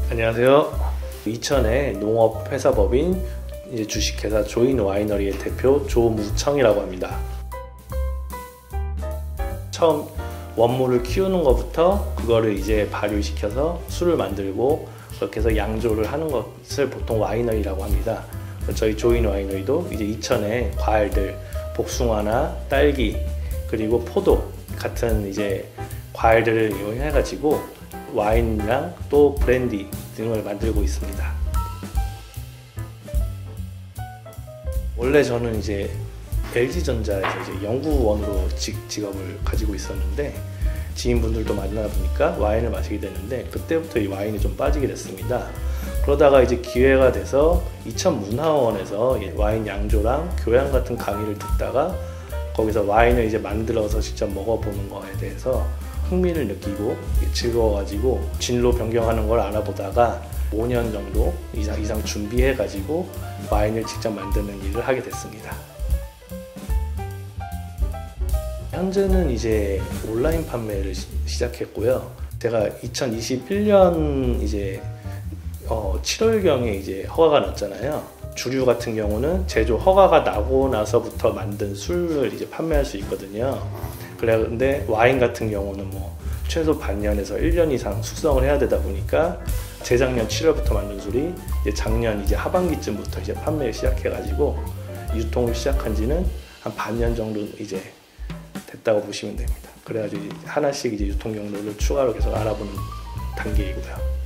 안녕하세요. 이천의 농업회사법인 주식회사 조인 와이너리의 대표 조무청이라고 합니다. 처음 원물을 키우는 것부터 그거를 이제 발효시켜서 술을 만들고 그렇게 해서 양조를 하는 것을 보통 와이너리라고 합니다. 저희 조인 와이너리도 이제 이천의 과일들, 복숭아나 딸기 그리고 포도 같은 이제 과일들을 이용해가지고 와인이랑 또 브랜디 등을 만들고 있습니다. 원래 저는 이제 LG전자에서 이제 연구원으로 직업을 가지고 있었는데 지인분들도 만나다 보니까 와인을 마시게 됐는데 그때부터 이 와인이 좀 빠지게 됐습니다. 그러다가 이제 기회가 돼서 이천문화원에서 와인 양조랑 교양 같은 강의를 듣다가 거기서 와인을 이제 만들어서 직접 먹어보는 거에 대해서 흥미를 느끼고 즐거워가지고 진로 변경하는 걸 알아보다가 5년 정도 이상 준비해가지고 와인을 직접 만드는 일을 하게 됐습니다. 현재는 이제 온라인 판매를 시작했고요. 제가 2021년 이제 7월경에 이제 허가가 났잖아요. 주류 같은 경우는 제조 허가가 나고 나서부터 만든 술을 이제 판매할 수 있거든요. 그런데 와인 같은 경우는 뭐 최소 반년에서 1년 이상 숙성을 해야 되다 보니까 재작년 7월부터 만든 술이 이제 작년 이제 하반기쯤부터 이제 판매를 시작해가지고 유통을 시작한 지는 한 반년 정도 이제 됐다고 보시면 됩니다. 그래가지고 이제 하나씩 이제 유통 경로를 추가로 계속 알아보는 단계이고요.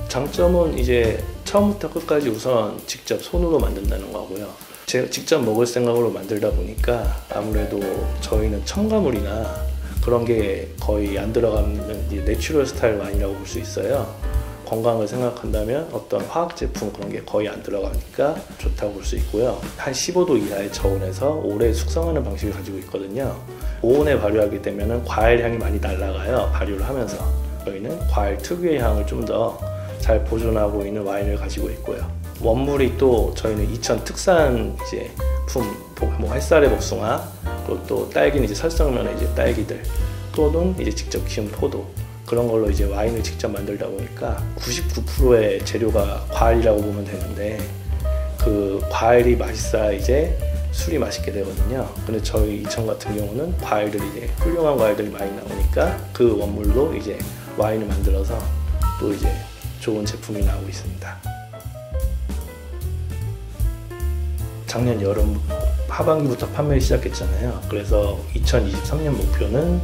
장점은 이제 처음부터 끝까지 우선 직접 손으로 만든다는 거고요. 제가 직접 먹을 생각으로 만들다 보니까 아무래도 저희는 첨가물이나 그런 게 거의 안 들어가는 내추럴 스타일 와인이라고 볼 수 있어요. 건강을 생각한다면 어떤 화학 제품 그런 게 거의 안 들어가니까 좋다고 볼 수 있고요. 한 15도 이하의 저온에서 오래 숙성하는 방식을 가지고 있거든요. 오온에 발효하게 되면 과일 향이 많이 날아가요. 발효를 하면서. 저희는 과일 특유의 향을 좀 더 잘 보존하고 있는 와인을 가지고 있고요. 원물이 또 저희는 이천 특산 이제 뭐 햇살의 복숭아, 그리고 또 딸기는 이제 설성면의 이제 딸기들, 또는 이제 직접 키운 포도 그런 걸로 이제 와인을 직접 만들다 보니까 99%의 재료가 과일이라고 보면 되는데 그 과일이 맛있어야 이제 술이 맛있게 되거든요. 근데 저희 이천 같은 경우는 과일들이 이제 훌륭한 과일들이 많이 나오니까 그 원물로 이제 와인을 만들어서 또 이제 좋은 제품이 나오고 있습니다. 작년 여름 하반기부터 판매를 시작했잖아요. 그래서 2023년 목표는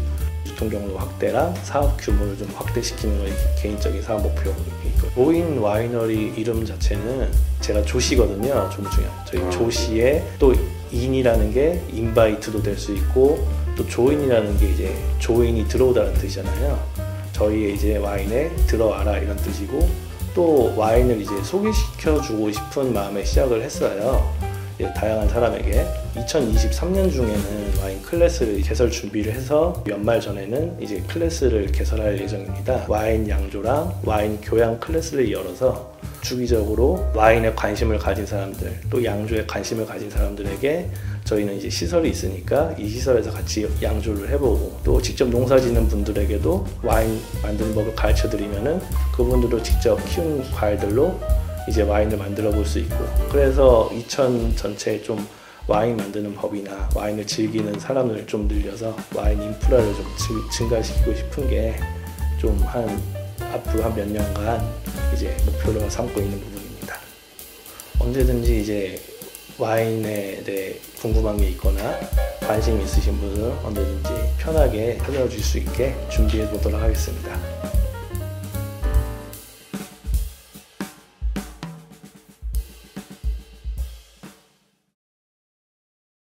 유통 경로 확대랑 사업 규모를 좀 확대시키는 거 개인적인 사업 목표고 있고, 조인 와이너리 이름 자체는 제가 조씨거든요. 조무중이요. 저희 조씨에 또 인이라는 게 인바이트도 될 수 있고 또 조인이라는 게 이제 조인이 들어오다는 뜻이잖아요. 저희의 이제 와인에 들어와라 이런 뜻이고, 또 와인을 이제 소개시켜주고 싶은 마음에 시작을 했어요. 다양한 사람에게. 2023년 중에는 와인 클래스를 개설 준비를 해서 연말 전에는 이제 클래스를 개설할 예정입니다. 와인 양조랑 와인 교양 클래스를 열어서 주기적으로 와인에 관심을 가진 사람들, 또 양조에 관심을 가진 사람들에게 저희는 이제 시설이 있으니까 이 시설에서 같이 양조를 해보고, 또 직접 농사 짓는 분들에게도 와인 만드는 법을 가르쳐 드리면은 그분들도 직접 키운 과일들로 이제 와인을 만들어 볼 수 있고, 그래서 이천 전체에 좀 와인 만드는 법이나 와인을 즐기는 사람을 좀 늘려서 와인 인프라를 좀 증가시키고 싶은 게 좀 앞으로 한 몇 년간 이제 목표로 삼고 있는 부분입니다. 언제든지 이제 와인에 대해 궁금한 게 있거나 관심 있으신 분은 언제든지 편하게 찾아와 줄 수 있게 준비해 보도록 하겠습니다.